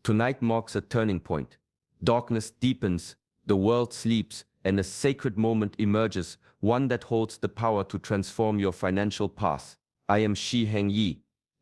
Tonight marks a turning point. Darkness deepens, the world sleeps, and a sacred moment emerges, one that holds the power to transform your financial path. I am Heng,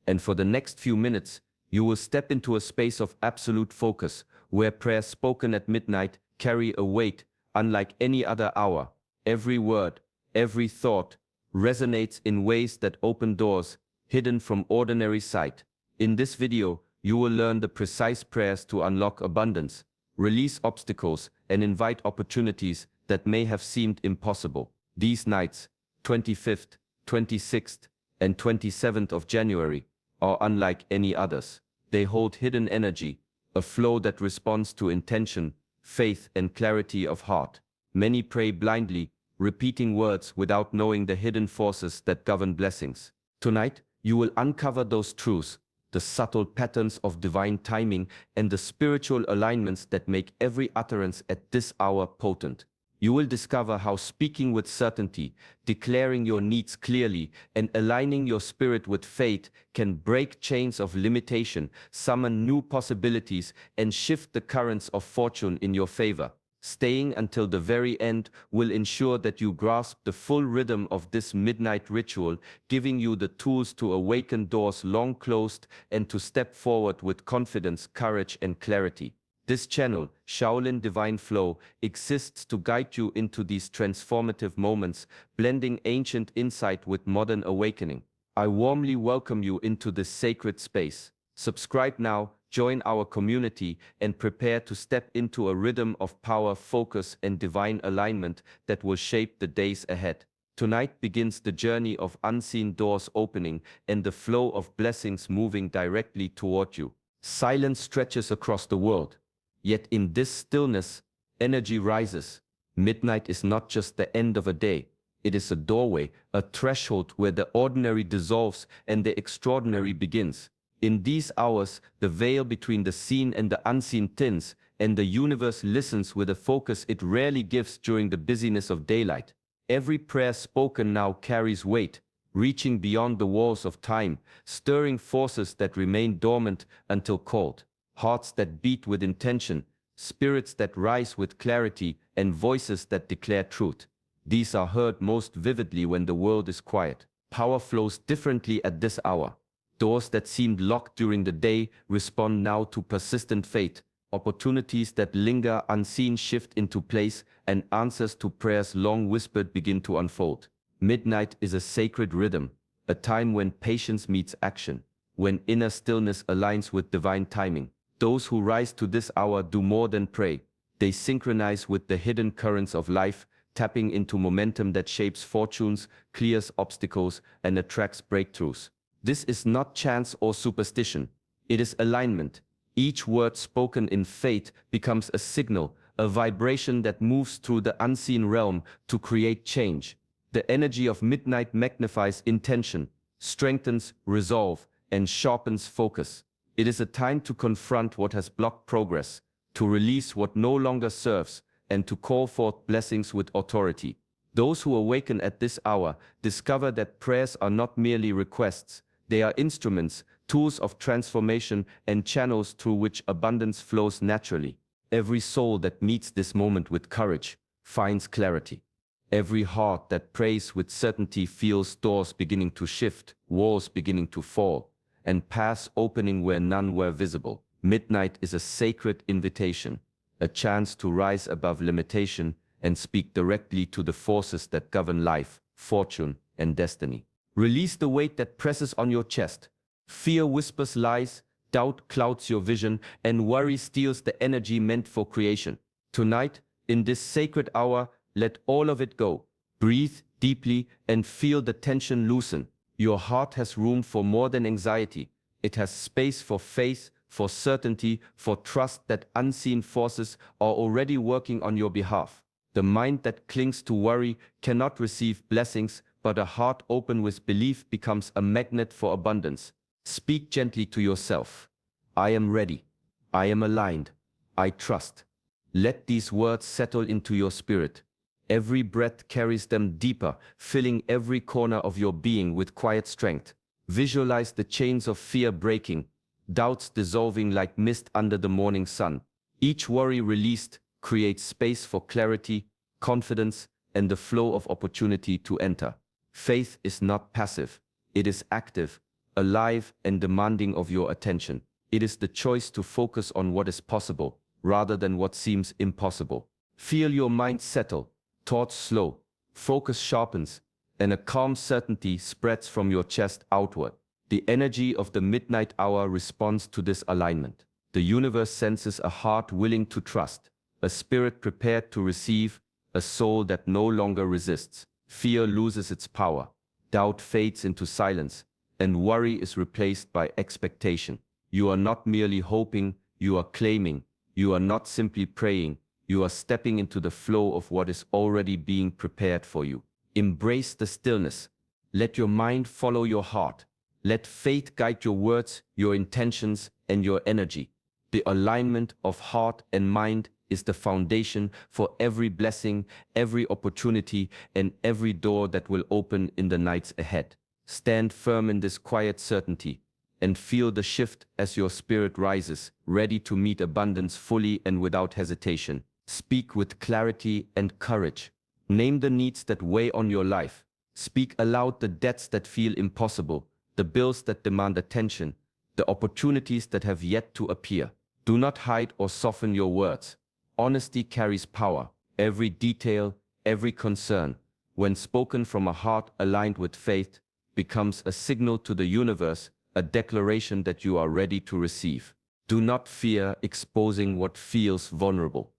and for the next few minutes, you will step into a space of absolute focus, where prayers spoken at midnight carry a weight unlike any other hour. Every word, every thought, resonates in ways that open doors hidden from ordinary sight. In this video, you will learn the precise prayers to unlock abundance, release obstacles, and invite opportunities that may have seemed impossible. These nights, 25th, 26th, and 27th of January, are unlike any others. They hold hidden energy, a flow that responds to intention, faith, and clarity of heart. Many pray blindly, repeating words without knowing the hidden forces that govern blessings. Tonight, you will uncover those truths, the subtle patterns of divine timing, and the spiritual alignments that make every utterance at this hour potent. You will discover how speaking with certainty, declaring your needs clearly, and aligning your spirit with faith can break chains of limitation, summon new possibilities, and shift the currents of fortune in your favor. Staying until the very end will ensure that you grasp the full rhythm of this midnight ritual, giving you the tools to awaken doors long closed and to step forward with confidence, courage, and clarity. This channel, Shaolin Divine Flow, exists to guide you into these transformative moments, blending ancient insight with modern awakening. I warmly welcome you into this sacred space. Subscribe now, join our community, and prepare to step into a rhythm of power, focus, and divine alignment that will shape the days ahead. Tonight begins the journey of unseen doors opening and the flow of blessings moving directly toward you. Silence stretches across the world. Yet in this stillness, energy rises. Midnight is not just the end of a day. It is a doorway, a threshold where the ordinary dissolves and the extraordinary begins. In these hours, the veil between the seen and the unseen thins, and the universe listens with a focus it rarely gives during the busyness of daylight. Every prayer spoken now carries weight, reaching beyond the walls of time, stirring forces that remain dormant until called. Hearts that beat with intention, spirits that rise with clarity, and voices that declare truth. These are heard most vividly when the world is quiet. Power flows differently at this hour. Doors that seemed locked during the day respond now to persistent faith. Opportunities that linger unseen shift into place, and answers to prayers long whispered begin to unfold. Midnight is a sacred rhythm, a time when patience meets action, when inner stillness aligns with divine timing. Those who rise to this hour do more than pray. They synchronize with the hidden currents of life, tapping into momentum that shapes fortunes, clears obstacles, and attracts breakthroughs. This is not chance or superstition. It is alignment. Each word spoken in faith becomes a signal, a vibration that moves through the unseen realm to create change. The energy of midnight magnifies intention, strengthens resolve, and sharpens focus. It is a time to confront what has blocked progress, to release what no longer serves, and to call forth blessings with authority. Those who awaken at this hour discover that prayers are not merely requests. They are instruments, tools of transformation, and channels through which abundance flows naturally. Every soul that meets this moment with courage finds clarity. Every heart that prays with certainty feels doors beginning to shift, walls beginning to fall, and paths opening where none were visible. Midnight is a sacred invitation, a chance to rise above limitation and speak directly to the forces that govern life, fortune, and destiny. Release the weight that presses on your chest. Fear whispers lies, doubt clouds your vision, and worry steals the energy meant for creation. Tonight, in this sacred hour, let all of it go. Breathe deeply and feel the tension loosen. Your heart has room for more than anxiety. It has space for faith, for certainty, for trust that unseen forces are already working on your behalf. The mind that clings to worry cannot receive blessings, but a heart open with belief becomes a magnet for abundance. Speak gently to yourself. I am ready. I am aligned. I trust. Let these words settle into your spirit. Every breath carries them deeper, filling every corner of your being with quiet strength. Visualize the chains of fear breaking, doubts dissolving like mist under the morning sun. Each worry released creates space for clarity, confidence, and the flow of opportunity to enter. Faith is not passive. It is active, alive, and demanding of your attention. It is the choice to focus on what is possible, rather than what seems impossible. Feel your mind settle, thoughts slow, focus sharpens, and a calm certainty spreads from your chest outward. The energy of the midnight hour responds to this alignment. The universe senses a heart willing to trust, a spirit prepared to receive, a soul that no longer resists. Fear loses its power, doubt fades into silence, and worry is replaced by expectation. You are not merely hoping, you are claiming. You are not simply praying, you are stepping into the flow of what is already being prepared for you. Embrace the stillness. Let your mind follow your heart. Let faith guide your words, your intentions, and your energy. The alignment of heart and mind is the foundation for every blessing, every opportunity, and every door that will open in the nights ahead. Stand firm in this quiet certainty, and feel the shift as your spirit rises, ready to meet abundance fully and without hesitation. Speak with clarity and courage. Name the needs that weigh on your life. Speak aloud the debts that feel impossible, the bills that demand attention, the opportunities that have yet to appear. Do not hide or soften your words. Honesty carries power. Every detail, every concern, when spoken from a heart aligned with faith, becomes a signal to the universe, a declaration that you are ready to receive. Do not fear exposing what feels vulnerable.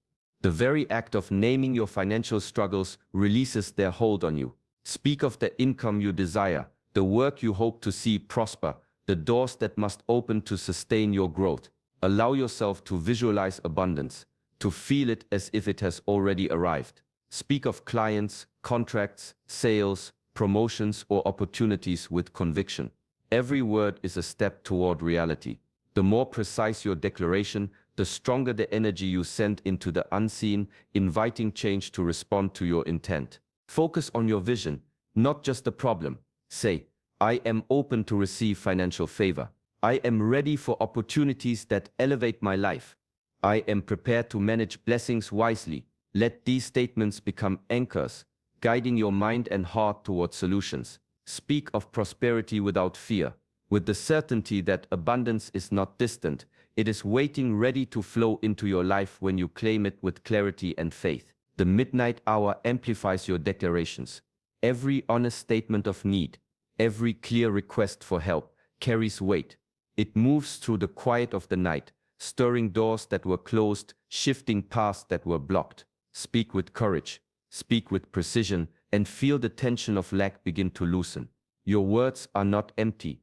The very act of naming your financial struggles releases their hold on you. Speak of the income you desire, the work you hope to see prosper, the doors that must open to sustain your growth. Allow yourself to visualize abundance, to feel it as if it has already arrived. Speak of clients, contracts, sales, promotions, or opportunities with conviction. Every word is a step toward reality. The more precise your declaration, the stronger the energy you send into the unseen, inviting change to respond to your intent. Focus on your vision, not just the problem. Say, I am open to receive financial favor. I am ready for opportunities that elevate my life. I am prepared to manage blessings wisely. Let these statements become anchors, guiding your mind and heart toward solutions. Speak of prosperity without fear, with the certainty that abundance is not distant. It is waiting ready to flow into your life when you claim it with clarity and faith. The midnight hour amplifies your declarations. Every honest statement of need, every clear request for help carries weight. It moves through the quiet of the night, stirring doors that were closed, shifting paths that were blocked. Speak with courage, speak with precision, and feel the tension of lack begin to loosen. Your words are not empty.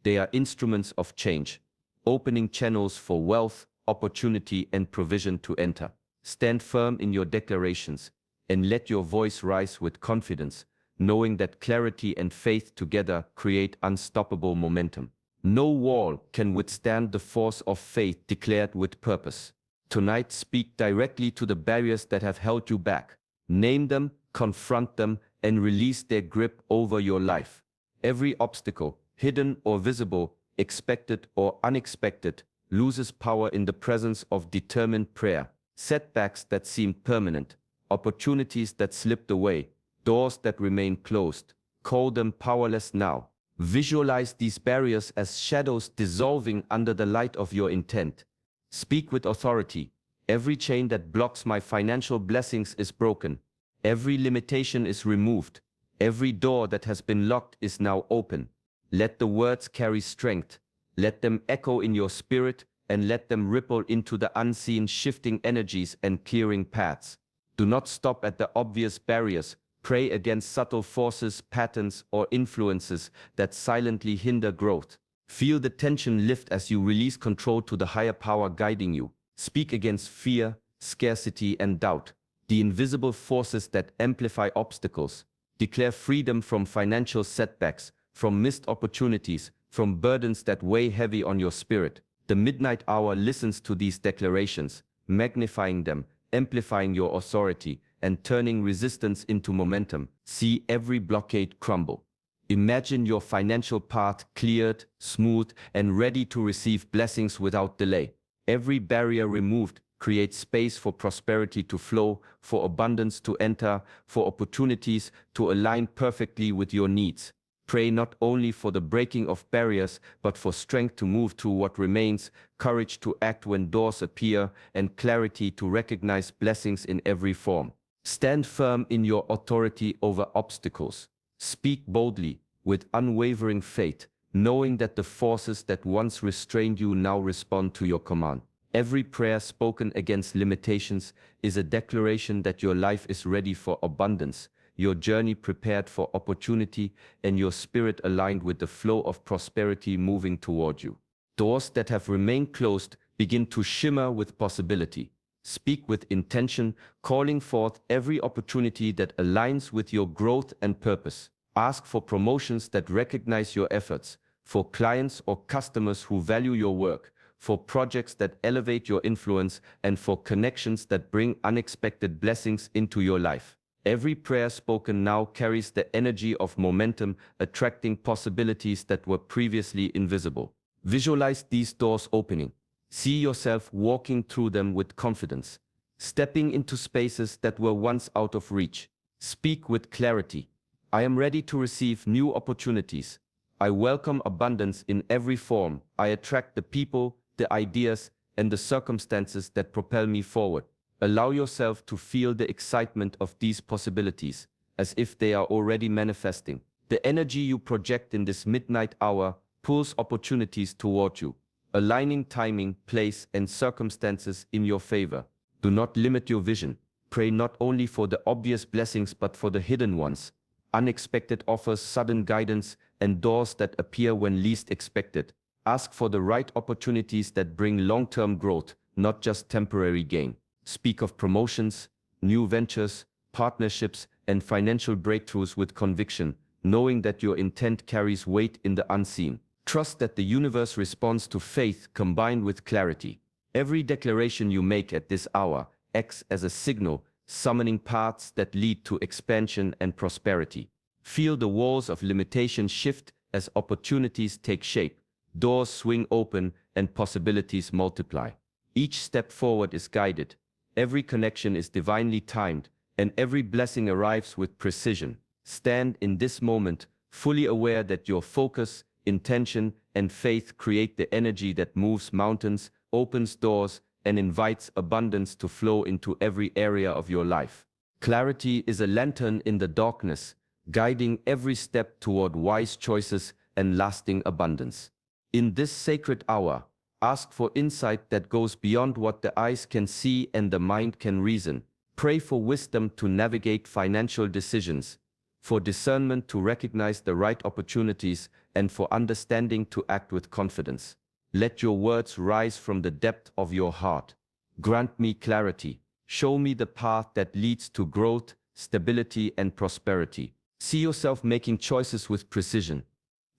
They are instruments of change, opening channels for wealth, opportunity, and provision to enter. Stand firm in your declarations, and let your voice rise with confidence, knowing that clarity and faith together create unstoppable momentum. No wall can withstand the force of faith declared with purpose. Tonight, speak directly to the barriers that have held you back. Name them, confront them, and release their grip over your life. Every obstacle, hidden or visible, expected or unexpected, loses power in the presence of determined prayer. Setbacks that seemed permanent, opportunities that slipped away, doors that remain closed, call them powerless now. Visualize these barriers as shadows dissolving under the light of your intent. Speak with authority. Every chain that blocks my financial blessings is broken. Every limitation is removed. Every door that has been locked is now open. Let the words carry strength. Let them echo in your spirit, and let them ripple into the unseen, shifting energies and clearing paths. Do not stop at the obvious barriers. Pray against subtle forces, patterns, or influences that silently hinder growth. Feel the tension lift as you release control to the higher power guiding you. Speak against fear, scarcity, and doubt, the invisible forces that amplify obstacles. Declare freedom from financial setbacks, from missed opportunities, from burdens that weigh heavy on your spirit. The midnight hour listens to these declarations, magnifying them, amplifying your authority, and turning resistance into momentum. See every blockade crumble, Imagine your financial path cleared, smooth, and ready to receive blessings without delay. Every barrier removed creates space for prosperity to flow, for abundance to enter, for opportunities to align perfectly with your needs. Pray not only for the breaking of barriers, but for strength to move through what remains, courage to act when doors appear, and clarity to recognize blessings in every form. Stand firm in your authority over obstacles. Speak boldly, with unwavering faith, knowing that the forces that once restrained you now respond to your command. Every prayer spoken against limitations is a declaration that your life is ready for abundance, your journey prepared for opportunity, and your spirit aligned with the flow of prosperity moving toward you. Doors that have remained closed begin to shimmer with possibility. Speak with intention, calling forth every opportunity that aligns with your growth and purpose. Ask for promotions that recognize your efforts, for clients or customers who value your work, for projects that elevate your influence, and for connections that bring unexpected blessings into your life. Every prayer spoken now carries the energy of momentum, attracting possibilities that were previously invisible. Visualize these doors opening. See yourself walking through them with confidence, stepping into spaces that were once out of reach. Speak with clarity. I am ready to receive new opportunities. I welcome abundance in every form. I attract the people, the ideas, and the circumstances that propel me forward. Allow yourself to feel the excitement of these possibilities, as if they are already manifesting. The energy you project in this midnight hour pulls opportunities toward you, aligning timing, place, and circumstances in your favor. Do not limit your vision. Pray not only for the obvious blessings but for the hidden ones. Unexpected offers, sudden guidance, and doors that appear when least expected. Ask for the right opportunities that bring long-term growth, not just temporary gain. Speak of promotions, new ventures, partnerships, and financial breakthroughs with conviction, knowing that your intent carries weight in the unseen. Trust that the universe responds to faith combined with clarity. Every declaration you make at this hour acts as a signal, summoning paths that lead to expansion and prosperity. Feel the walls of limitation shift as opportunities take shape, doors swing open, and possibilities multiply. Each step forward is guided, every connection is divinely timed, and every blessing arrives with precision. Stand in this moment, fully aware that your focus, intention, and faith create the energy that moves mountains, opens doors, and invites abundance to flow into every area of your life. Clarity is a lantern in the darkness, guiding every step toward wise choices and lasting abundance. In this sacred hour, ask for insight that goes beyond what the eyes can see and the mind can reason. Pray for wisdom to navigate financial decisions, for discernment to recognize the right opportunities, and for understanding to act with confidence. Let your words rise from the depth of your heart. Grant me clarity. Show me the path that leads to growth, stability, and prosperity. See yourself making choices with precision.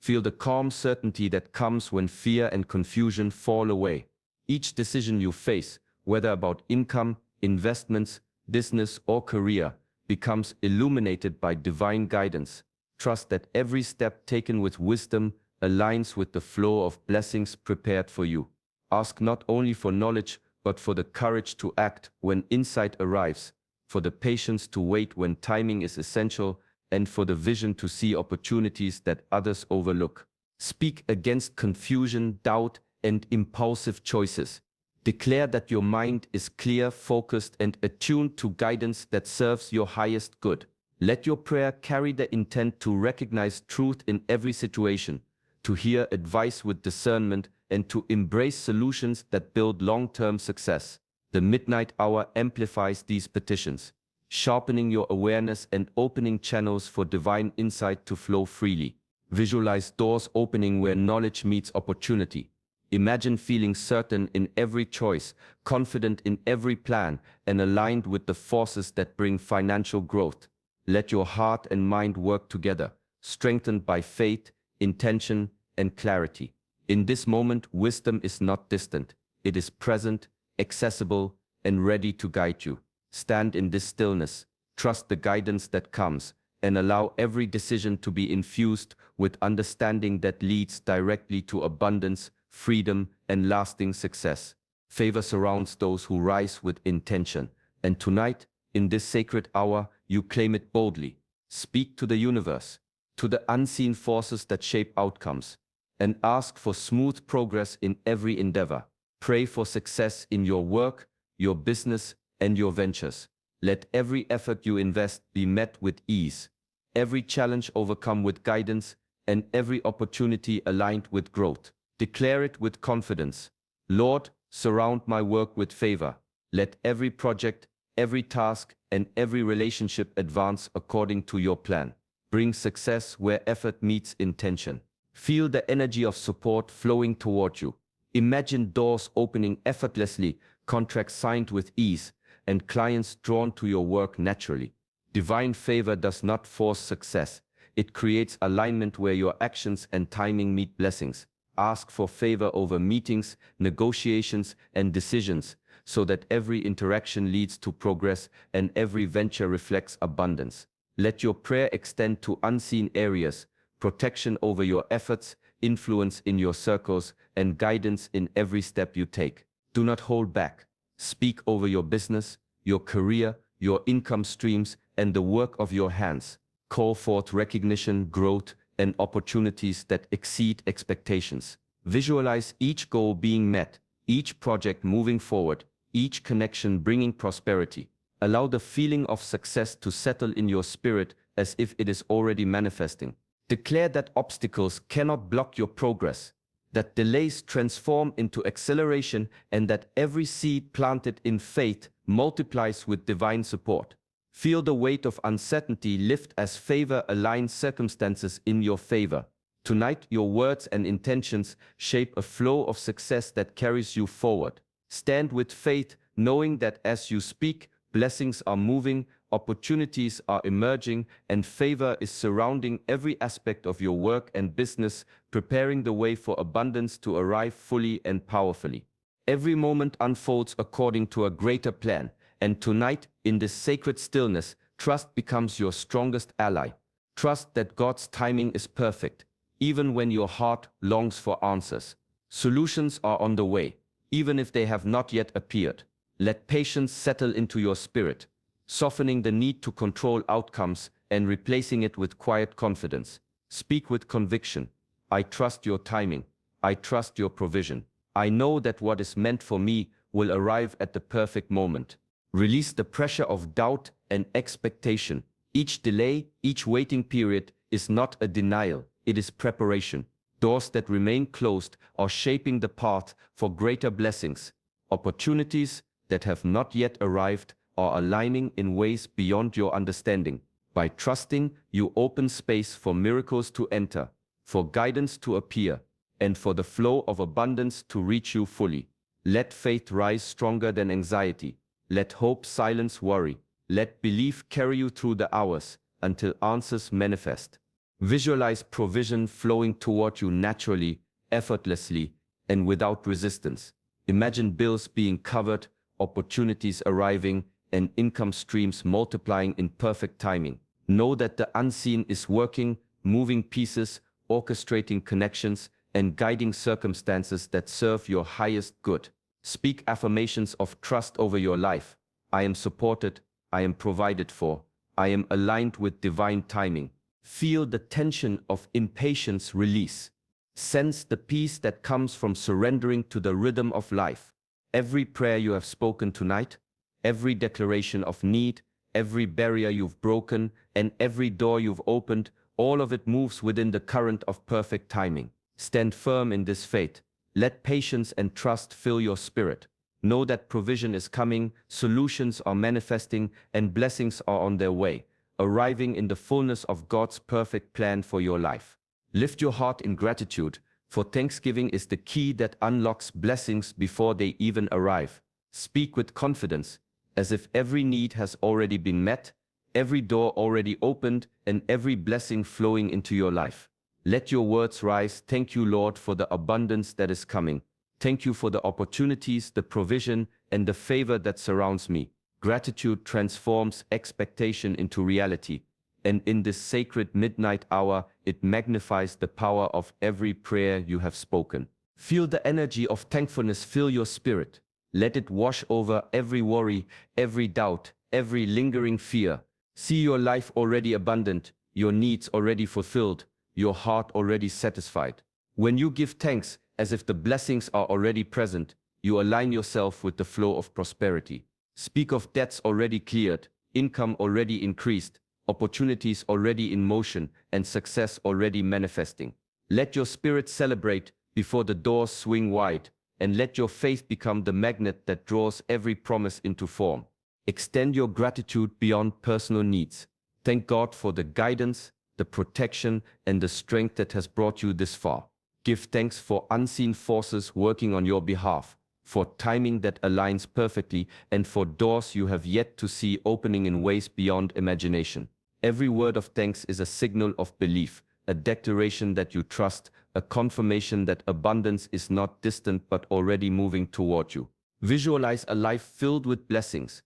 Feel the calm certainty that comes when fear and confusion fall away. Each decision you face, whether about income, investments, business, or career, becomes illuminated by divine guidance. Trust that every step taken with wisdom aligns with the flow of blessings prepared for you. Ask not only for knowledge, but for the courage to act when insight arrives, for the patience to wait when timing is essential, and for the vision to see opportunities that others overlook. Speak against confusion, doubt, and impulsive choices. Declare that your mind is clear, focused, and attuned to guidance that serves your highest good. Let your prayer carry the intent to recognize truth in every situation, to hear advice with discernment, and to embrace solutions that build long-term success. The midnight hour amplifies these petitions, sharpening your awareness and opening channels for divine insight to flow freely. Visualize doors opening where knowledge meets opportunity. Imagine feeling certain in every choice, confident in every plan, and aligned with the forces that bring financial growth. Let your heart and mind work together, strengthened by faith, intention, and clarity. In this moment, wisdom is not distant. It is present, accessible, and ready to guide you. Stand in this stillness, trust the guidance that comes, and allow every decision to be infused with understanding that leads directly to abundance, freedom, and lasting success. Favor surrounds those who rise with intention, and tonight, in this sacred hour, you claim it boldly. Speak to the universe, to the unseen forces that shape outcomes, and ask for smooth progress in every endeavor. Pray for success in your work, your business, and your ventures. Let every effort you invest be met with ease, every challenge overcome with guidance, and every opportunity aligned with growth. Declare it with confidence. Lord, surround my work with favor. Let every project, every task, and every relationship advance according to your plan. Bring success where effort meets intention. Feel the energy of support flowing toward you. Imagine doors opening effortlessly, contracts signed with ease, and clients drawn to your work naturally. Divine favor does not force success. It creates alignment where your actions and timing meet blessings. Ask for favor over meetings, negotiations, and decisions, so that every interaction leads to progress and every venture reflects abundance. Let your prayer extend to unseen areas, protection over your efforts, influence in your circles, and guidance in every step you take. Do not hold back. Speak over your business, your career, your income streams, and the work of your hands. Call forth recognition, growth, and opportunities that exceed expectations. Visualize each goal being met, each project moving forward, each connection bringing prosperity. Allow the feeling of success to settle in your spirit as if it is already manifesting. Declare that obstacles cannot block your progress, that delays transform into acceleration, and that every seed planted in faith multiplies with divine support. Feel the weight of uncertainty lift as favor aligns circumstances in your favor. Tonight, your words and intentions shape a flow of success that carries you forward. Stand with faith, knowing that as you speak, blessings are moving, opportunities are emerging, and favor is surrounding every aspect of your work and business, preparing the way for abundance to arrive fully and powerfully. Every moment unfolds according to a greater plan, and tonight, in this sacred stillness, trust becomes your strongest ally. Trust that God's timing is perfect, even when your heart longs for answers. Solutions are on the way, even if they have not yet appeared. Let patience settle into your spirit, softening the need to control outcomes and replacing it with quiet confidence. Speak with conviction. I trust your timing. I trust your provision. I know that what is meant for me will arrive at the perfect moment. Release the pressure of doubt and expectation. Each delay, each waiting period is not a denial, it is preparation. Doors that remain closed are shaping the path for greater blessings. Opportunities that have not yet arrived are aligning in ways beyond your understanding. By trusting, you open space for miracles to enter, for guidance to appear, and for the flow of abundance to reach you fully. Let faith rise stronger than anxiety. Let hope silence worry. Let belief carry you through the hours until answers manifest. Visualize provision flowing toward you naturally, effortlessly, and without resistance. Imagine bills being covered, opportunities arriving, and income streams multiplying in perfect timing. Know that the unseen is working, moving pieces, orchestrating connections, and guiding circumstances that serve your highest good. Speak affirmations of trust over your life. I am supported, I am provided for, I am aligned with divine timing. Feel the tension of impatience release. Sense the peace that comes from surrendering to the rhythm of life. Every prayer you have spoken tonight, every declaration of need, every barrier you've broken, and every door you've opened, all of it moves within the current of perfect timing. Stand firm in this faith. Let patience and trust fill your spirit. Know that provision is coming, solutions are manifesting, and blessings are on their way, arriving in the fullness of God's perfect plan for your life. Lift your heart in gratitude, for thanksgiving is the key that unlocks blessings before they even arrive. Speak with confidence, as if every need has already been met, every door already opened, and every blessing flowing into your life. Let your words rise. Thank you, Lord, for the abundance that is coming. Thank you for the opportunities, the provision, and the favor that surrounds me. Gratitude transforms expectation into reality, And in this sacred midnight hour, it magnifies the power of every prayer you have spoken. Feel the energy of thankfulness fill your spirit. Let it wash over every worry, every doubt, every lingering fear. See your life already abundant, your needs already fulfilled, your heart already satisfied. When you give thanks as if the blessings are already present, you align yourself with the flow of prosperity. Speak of debts already cleared, income already increased, opportunities already in motion, and success already manifesting. Let your spirit celebrate before the doors swing wide, and let your faith become the magnet that draws every promise into form. Extend your gratitude beyond personal needs. Thank God for the guidance, the protection, and the strength that has brought you this far. Give thanks for unseen forces working on your behalf, for timing that aligns perfectly, and for doors you have yet to see opening in ways beyond imagination. Every word of thanks is a signal of belief, a declaration that you trust, a confirmation that abundance is not distant but already moving toward you. Visualize a life filled with blessings,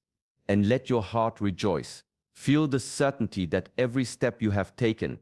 and let your heart rejoice. Feel the certainty that every step you have taken,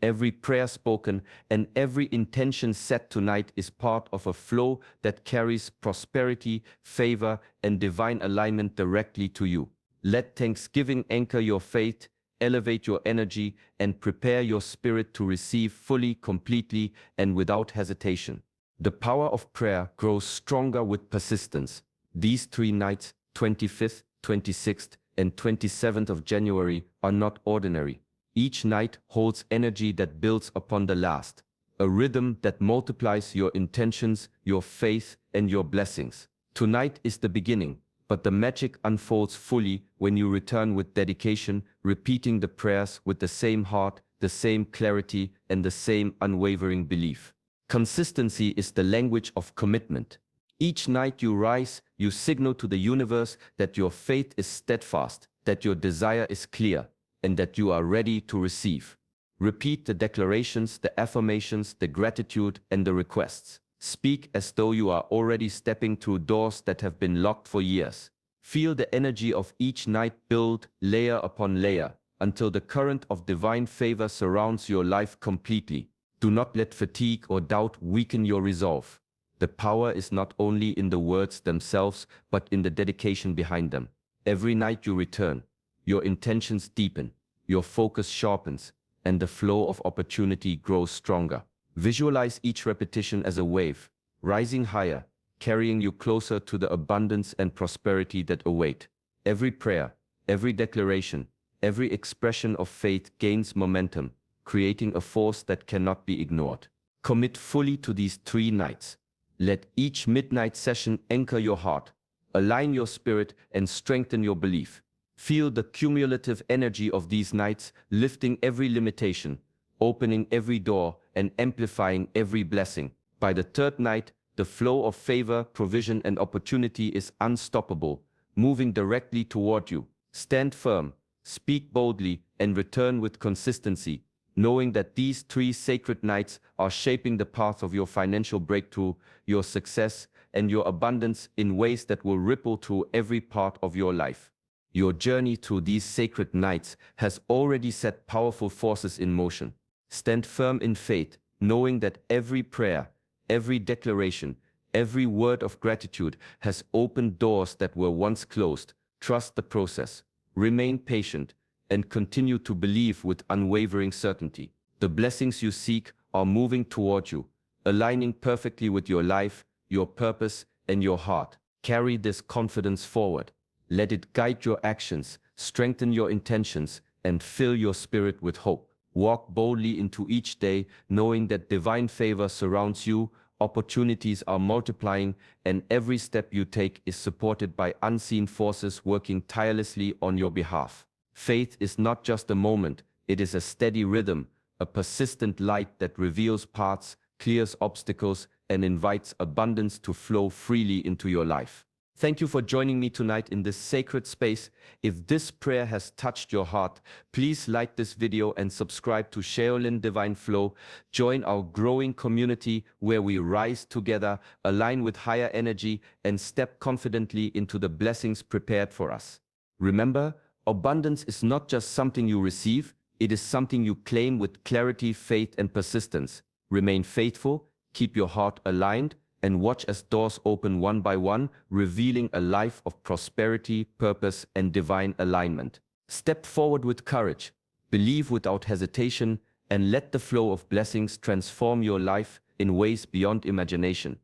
every prayer spoken, and every intention set tonight is part of a flow that carries prosperity, favor, and divine alignment directly to you. Let thanksgiving anchor your faith, elevate your energy, and prepare your spirit to receive fully, completely, and without hesitation. The power of prayer grows stronger with persistence. These 3 nights, 25th, 26th, and 27th of January, are not ordinary. Each night holds energy that builds upon the last, a rhythm that multiplies your intentions, your faith, and your blessings. Tonight is the beginning, but the magic unfolds fully when you return with dedication, repeating the prayers with the same heart, the same clarity, and the same unwavering belief. Consistency is the language of commitment. Each night you rise, you signal to the universe that your faith is steadfast, that your desire is clear, and that you are ready to receive. Repeat the declarations, the affirmations, the gratitude, and the requests. Speak as though you are already stepping through doors that have been locked for years. Feel the energy of each night build layer upon layer until the current of divine favor surrounds your life completely. Do not let fatigue or doubt weaken your resolve. The power is not only in the words themselves, but in the dedication behind them. Every night you return, your intentions deepen, your focus sharpens, and the flow of opportunity grows stronger. Visualize each repetition as a wave, rising higher, carrying you closer to the abundance and prosperity that await. Every prayer, every declaration, every expression of faith gains momentum, creating a force that cannot be ignored. Commit fully to these 3 nights. Let each midnight session anchor your heart, align your spirit, and strengthen your belief. Feel the cumulative energy of these nights, lifting every limitation, opening every door, and amplifying every blessing. By the 3rd night, the flow of favor, provision, and opportunity is unstoppable, moving directly toward you. Stand firm, speak boldly, and return with consistency, knowing that these 3 sacred nights are shaping the path of your financial breakthrough, your success, and your abundance in ways that will ripple through every part of your life. Your journey through these sacred nights has already set powerful forces in motion. Stand firm in faith, knowing that every prayer, every declaration, every word of gratitude has opened doors that were once closed. Trust the process, remain patient, and continue to believe with unwavering certainty. The blessings you seek are moving toward you, aligning perfectly with your life, your purpose, and your heart. Carry this confidence forward. Let it guide your actions, strengthen your intentions, and fill your spirit with hope. Walk boldly into each day, knowing that divine favor surrounds you, opportunities are multiplying, and every step you take is supported by unseen forces working tirelessly on your behalf. Faith is not just a moment, it is a steady rhythm, a persistent light that reveals paths, clears obstacles, and invites abundance to flow freely into your life. Thank you for joining me tonight in this sacred space. If this prayer has touched your heart, please like this video and subscribe to Shaolin Divine Flow. Join our growing community where we rise together, align with higher energy, and step confidently into the blessings prepared for us. Remember, abundance is not just something you receive, It is something you claim with clarity, faith, and persistence. Remain faithful, keep your heart aligned, and watch as doors open one by one, revealing a life of prosperity, purpose, and divine alignment. Step forward with courage, believe without hesitation, and let the flow of blessings transform your life in ways beyond imagination.